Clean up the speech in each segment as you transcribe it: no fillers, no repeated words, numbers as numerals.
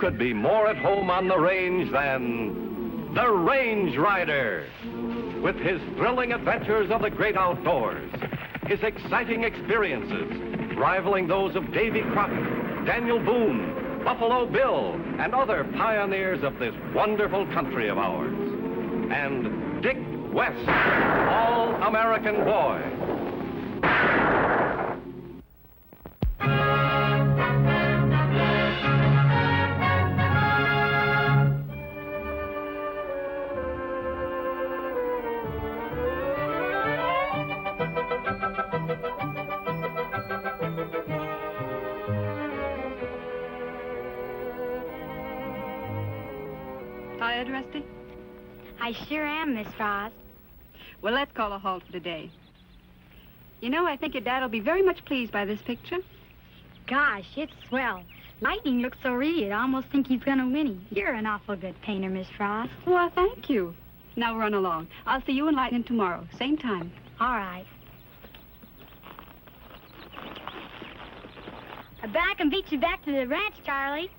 could be more at home on the range than the Range Rider? With his thrilling adventures of the great outdoors, his exciting experiences rivaling those of Davy Crockett, Daniel Boone, Buffalo Bill, and other pioneers of this wonderful country of ours. And Dick West, All-American Boy. Tired, Rusty? I sure am, Miss Frost. Well, let's call a halt for today. You know, I think your dad will be very much pleased by this picture. Gosh, it's swell. Lightning looks so real, you'd almost think he's gonna win. You're an awful good painter, Miss Frost. Well, thank you. Now run along. I'll see you in Lightning tomorrow, same time. All right. I bet I can beat you back to the ranch, Charlie.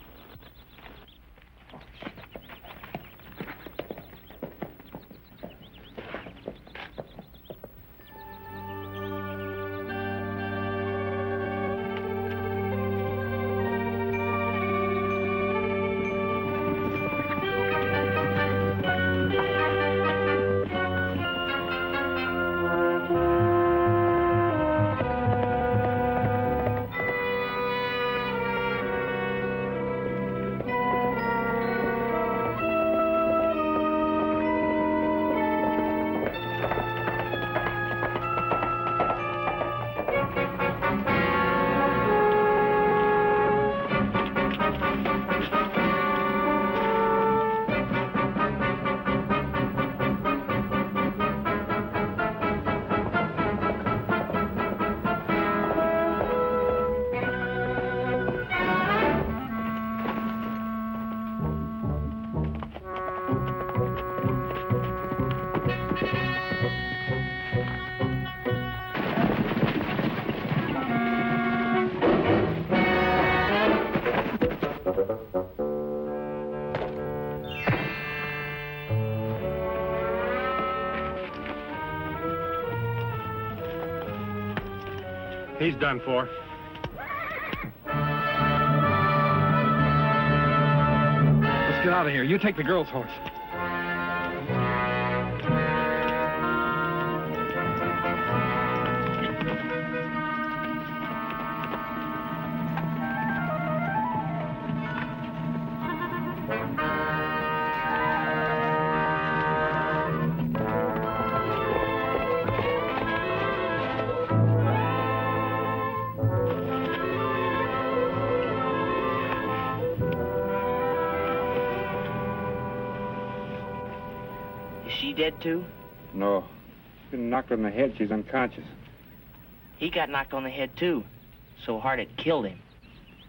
He's done for. Let's get out of here. You take the girl's horse. Dead too? No. She's been knocked on the head. She's unconscious. He got knocked on the head too. So hard it killed him.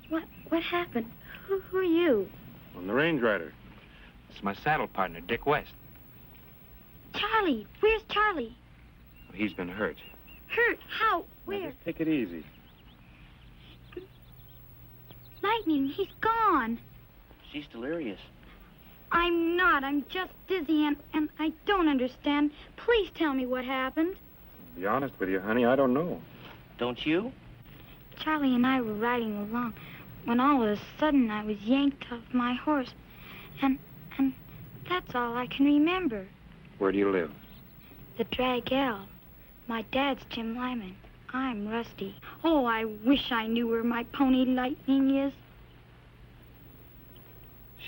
What happened? Who are you? I'm the Range Rider. It's my saddle partner, Dick West. Charlie. Where's Charlie? He's been hurt. Hurt? How? Where? Now, just take it easy. Lightning, he's gone. She's delirious. I'm not. I'm just dizzy and I don't understand. Please tell me what happened. To be honest with you, honey, I don't know. Don't you? Charlie and I were riding along when all of a sudden I was yanked off my horse. And that's all I can remember. Where do you live? The Drag L. My dad's Jim Lyman. I'm Rusty. Oh, I wish I knew where my pony Lightning is.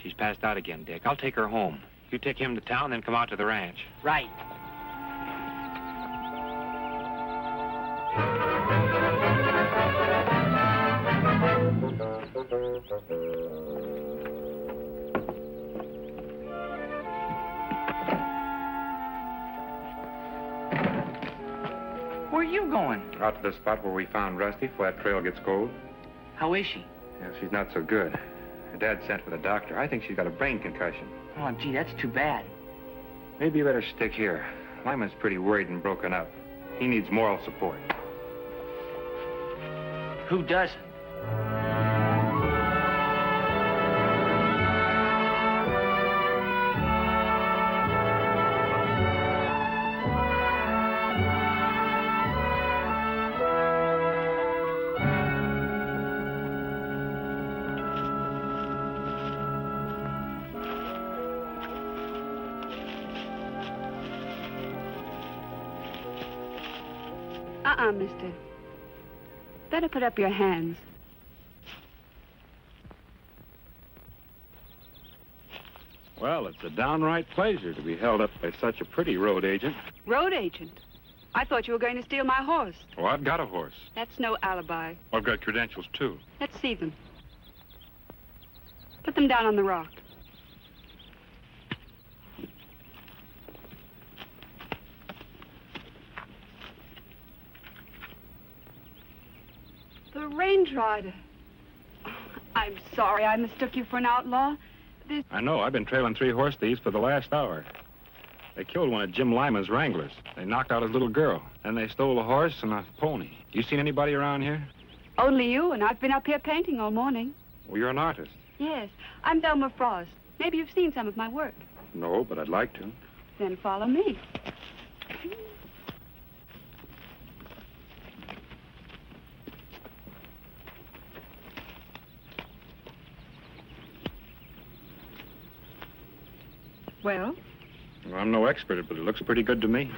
She's passed out again, Dick. I'll take her home. You take him to town, then come out to the ranch. Right. Where are you going? Out to the spot where we found Rusty, where that trail gets cold. How is she? Yeah, she's not so good. Her dad sent for the doctor. I think she's got a brain concussion. Oh, gee, that's too bad. Maybe you better stick here. Lyman's pretty worried and broken up. He needs moral support. Who doesn't? mister. Better put up your hands. Well, it's a downright pleasure to be held up by such a pretty road agent. Road agent? I thought you were going to steal my horse. Oh, I've got a horse. That's no alibi. I've got credentials, too. Let's see them. Put them down on the rock. The range rider. I'm sorry I mistook you for an outlaw. I know. I've been trailing 3 horse thieves for the last hour. They killed one of Jim Lyman's wranglers. They knocked out his little girl. Then they stole a horse and a pony. You seen anybody around here? Only you, and I've been up here painting all morning. Well, you're an artist. Yes, I'm Velma Frost. Maybe you've seen some of my work. No, but I'd like to. Then follow me. Well? Well, I'm no expert, but it looks pretty good to me.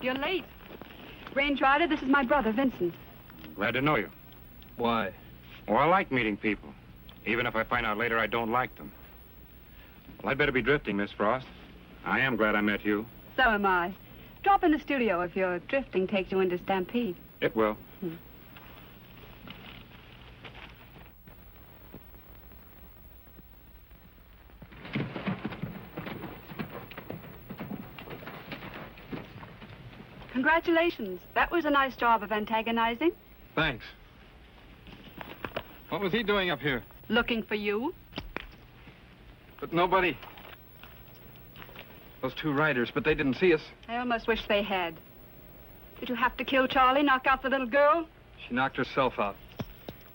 You're late. Range rider, this is my brother, Vincent. Glad to know you. Why? Well, I like meeting people, even if I find out later I don't like them. Well, I'd better be drifting, Miss Frost. I am glad I met you. So am I. Drop in the studio if your drifting takes you into Stampede. It will. Congratulations. That was a nice job of antagonizing. Thanks. What was he doing up here? Looking for you. But nobody... Those 2 riders, but they didn't see us. I almost wish they had. Did you have to kill Charlie, knock out the little girl? She knocked herself out.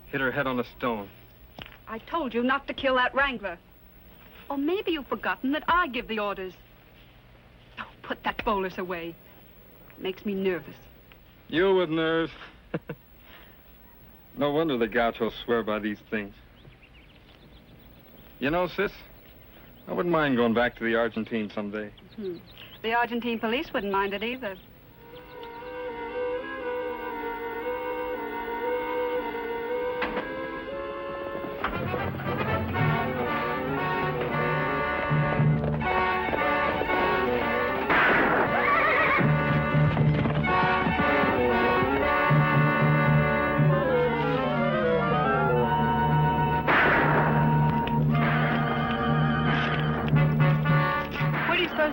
Hit her head on a stone. I told you not to kill that wrangler. Or maybe you've forgotten that I give the orders. Oh, put that bolus away. It makes me nervous. You with nerves. No wonder the gauchos swear by these things. You know, sis, I wouldn't mind going back to the Argentine someday. The Argentine police wouldn't mind it either.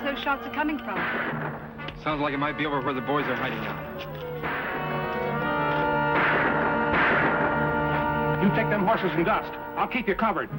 Those shots are coming from. Sounds like it might be over where the boys are hiding out. You take them horses and dust. I'll keep you covered.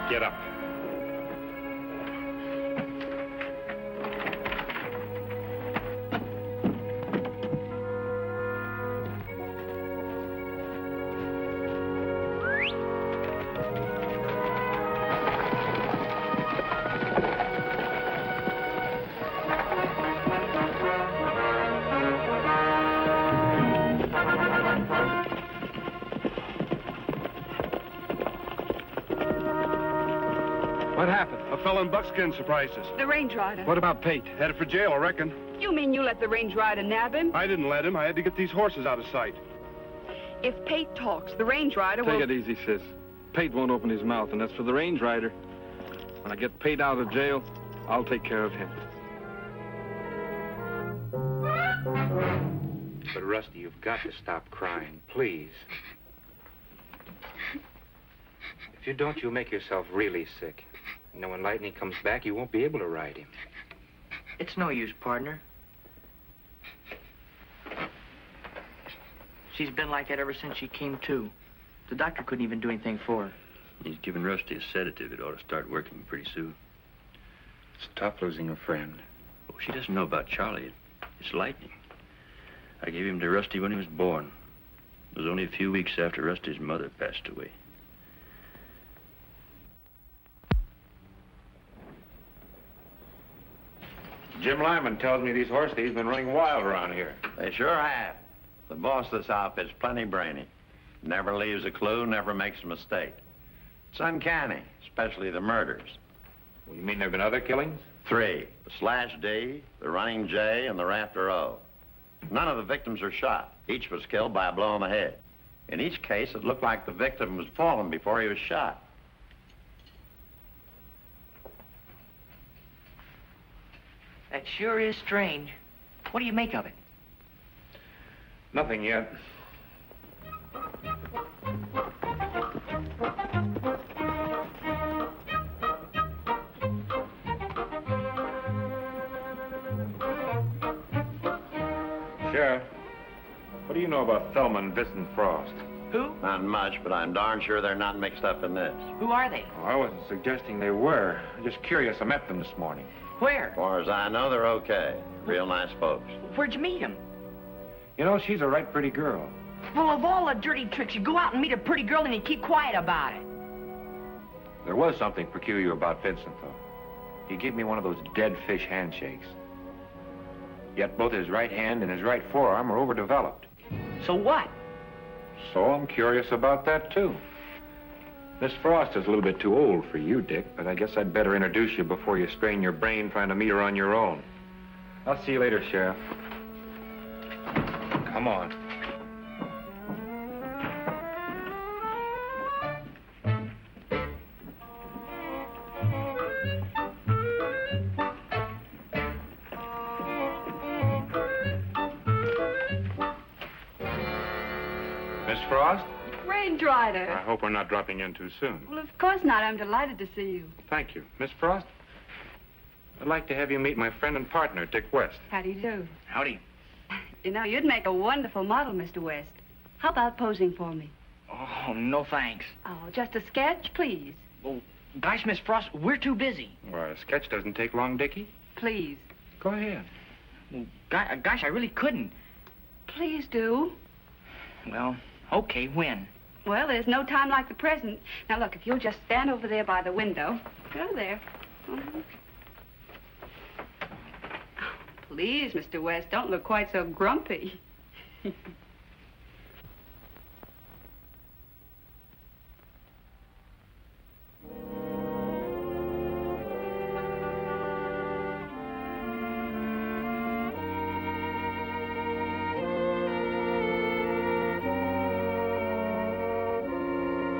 Get up. What happened? A fellow in buckskin surprised us. The range rider. What about Pate? Headed for jail, I reckon. You mean you let the range rider nab him? I didn't let him. I had to get these horses out of sight. If Pate talks, the range rider will... Take it easy, sis. Pate won't open his mouth, and as for the range rider, when I get Pate out of jail, I'll take care of him. But, Rusty, you've got to stop crying, please. If you don't, you'll make yourself really sick. You know, when Lightning comes back, you won't be able to ride him. It's no use, partner. She's been like that ever since she came to. The doctor couldn't even do anything for her. He's giving Rusty a sedative. It ought to start working pretty soon. It's tough losing a friend. Oh, she doesn't know about Charlie. It's Lightning. I gave him to Rusty when he was born. It was only a few weeks after Rusty's mother passed away. Jim Lyman tells me these horse thieves have been running wild around here. They sure have. The boss of this outfit's plenty brainy. Never leaves a clue, never makes a mistake. It's uncanny, especially the murders. Well, you mean there have been other killings? 3, the slash D, the running J, and the rafter O. None of the victims are shot. Each was killed by a blow on the head. In each case, it looked like the victim was fallen before he was shot. That sure is strange. What do you make of it? Nothing yet. Sheriff, what do you know about Thelma and Vincent Frost? Who? Not much, but I'm darn sure they're not mixed up in this. Who are they? Oh, I wasn't suggesting they were. I'm just curious. I met them this morning. Where? As far as I know, they're okay. Real nice folks. Where'd you meet him? You know, she's a right pretty girl. Well, of all the dirty tricks, you go out and meet a pretty girl and you keep quiet about it. There was something peculiar about Vincent, though. He gave me one of those dead fish handshakes. Yet both his right hand and his right forearm are overdeveloped. So what? So I'm curious about that, too. Miss Frost is a little bit too old for you, Dick, but I guess I'd better introduce you before you strain your brain trying to meet her on your own. I'll see you later, Sheriff. Come on. Miss Frost? Range rider. I hope we're not dropping in too soon. Well, of course not. I'm delighted to see you. Thank you. Miss Frost, I'd like to have you meet my friend and partner, Dick West. How do you do? Howdy. You know, you'd make a wonderful model, Mr. West. How about posing for me? Oh, no thanks. Oh, just a sketch, please. Well, gosh, Miss Frost, we're too busy. Why, a sketch doesn't take long, Dickie. Please. Go ahead. Well, gosh, I really couldn't. Please do. Well, okay, when? Well, there's no time like the present. Now, look, if you'll just stand over there by the window. Go there. Mhm. Please, Mr. West, don't look quite so grumpy.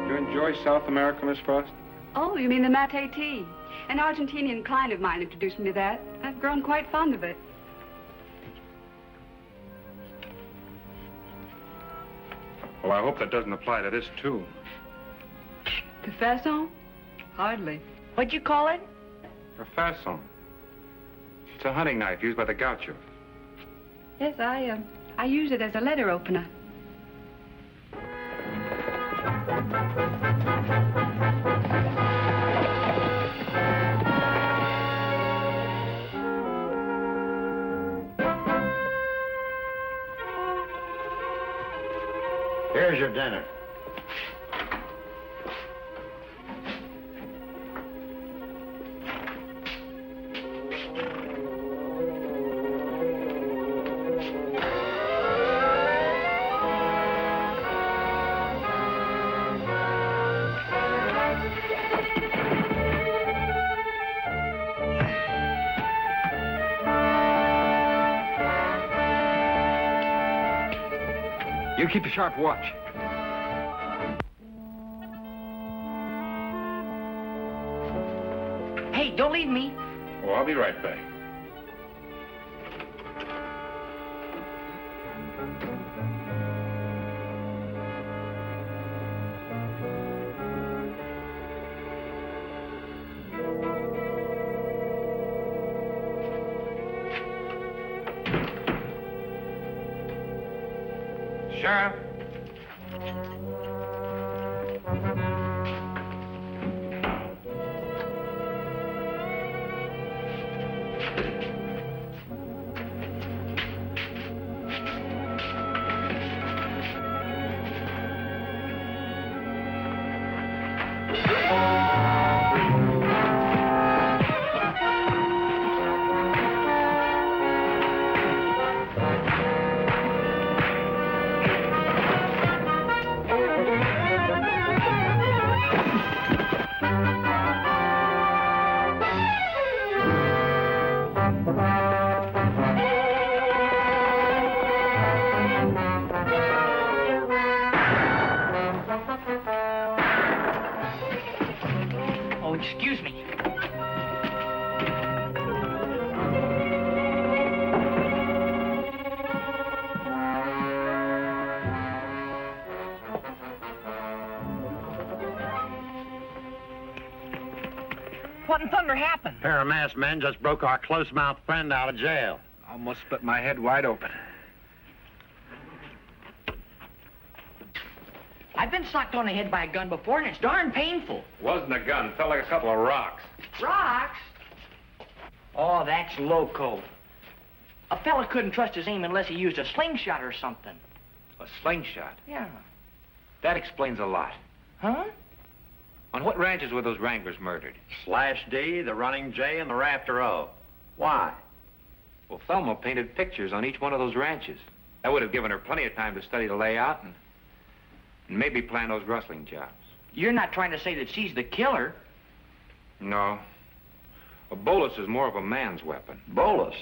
You enjoy South America, Miss Frost? Oh, you mean the mate tea? An Argentinian client of mine introduced me to that. I've grown quite fond of it. Well, I hope that doesn't apply to this, too. The façon? Hardly. What'd you call it? A façon. It's a hunting knife used by the gaucho. Yes, I use it as a letter opener. Here's your dinner. You keep a sharp watch. Hey, don't leave me. Oh, I'll be right back. Sheriff. Oh, excuse me. What in thunder happened? A pair of masked men just broke our close-mouthed friend out of jail. Almost split my head wide open. I've been socked on the head by a gun before, and it's darn painful. Wasn't a gun. Felt like a couple of rocks. Rocks? Oh, that's loco. A fella couldn't trust his aim unless he used a slingshot or something. A slingshot? Yeah. That explains a lot. Huh? On what ranches were those wranglers murdered? Slash D, the Running J, and the Rafter O. Why? Well, Thelma painted pictures on each one of those ranches. That would have given her plenty of time to study the layout and maybe plan those rustling jobs. You're not trying to say that she's the killer. No. A bolus is more of a man's weapon. Bolus.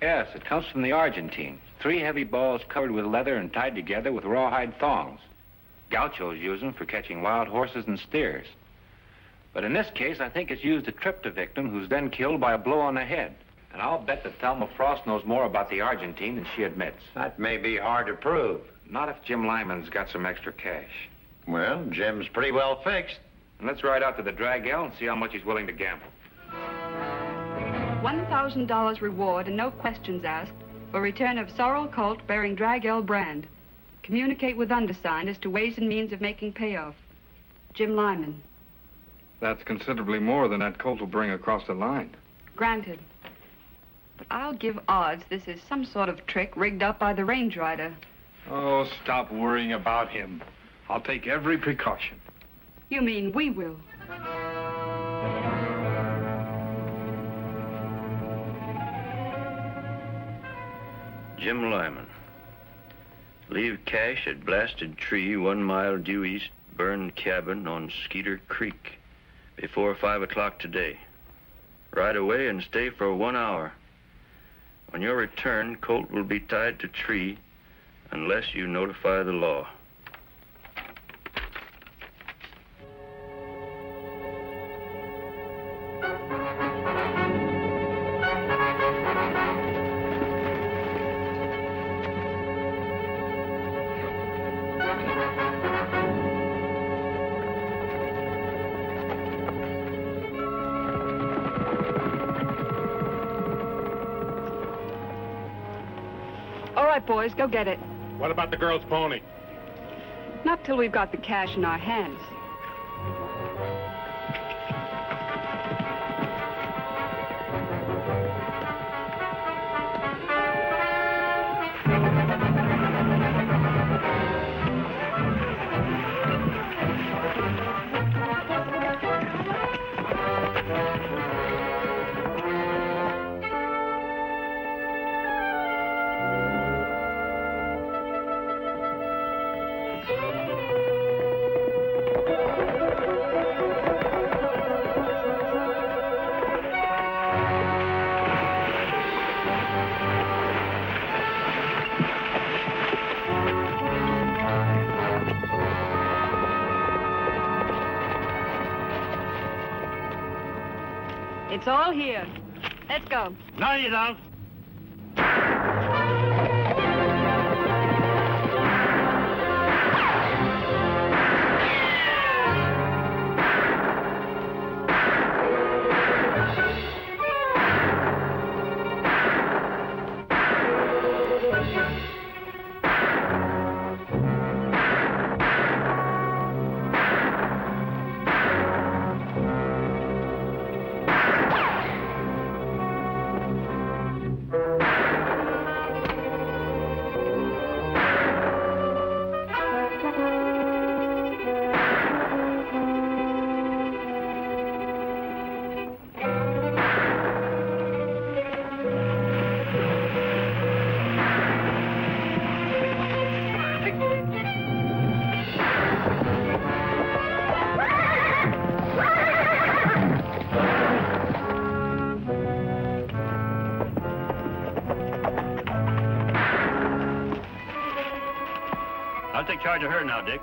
Yes, it comes from the Argentine. 3 heavy balls covered with leather and tied together with rawhide thongs. Gauchos use them for catching wild horses and steers. But in this case, I think it's used to trip the victim, who's then killed by a blow on the head. And I'll bet that Thelma Frost knows more about the Argentine than she admits. That may be hard to prove. Not if Jim Lyman's got some extra cash. Well, Jim's pretty well fixed. And let's ride out to the drag L and see how much he's willing to gamble. $1,000 reward and no questions asked for return of sorrel colt bearing drag L brand. Communicate with undersigned as to ways and means of making payoff. Jim Lyman. That's considerably more than that colt will bring across the line. Granted. But I'll give odds this is some sort of trick rigged up by the range rider. Oh, stop worrying about him. I'll take every precaution. You mean we will? Jim Lyman. Leave cash at blasted tree 1 mile due east, burned cabin on Skeeter Creek before 5 o'clock today. Ride away and stay for 1 hour. On your return, colt will be tied to tree unless you notify the law. All right, boys, go get it. What about the girl's pony? Not till we've got the cash in our hands. It's all here. Let's go. No, you don't. I'll take charge of her now, Dick.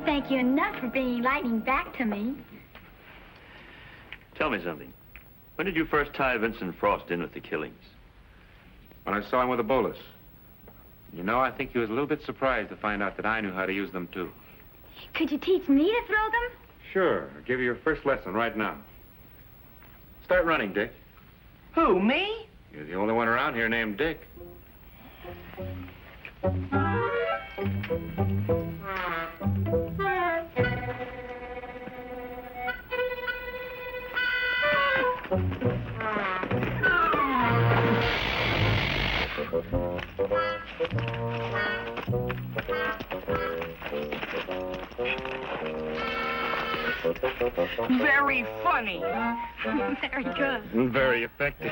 Thank you enough for bringing lightning back to me. Tell me something. When did you first tie Vincent Frost in with the killings? When I saw him with a bolus. You know, I think he was a little bit surprised to find out that I knew how to use them, too. Could you teach me to throw them? Sure. I'll give you your first lesson right now. Start running, Dick. Who, me? You're the only one around here named Dick. Very funny. Very good. Very effective.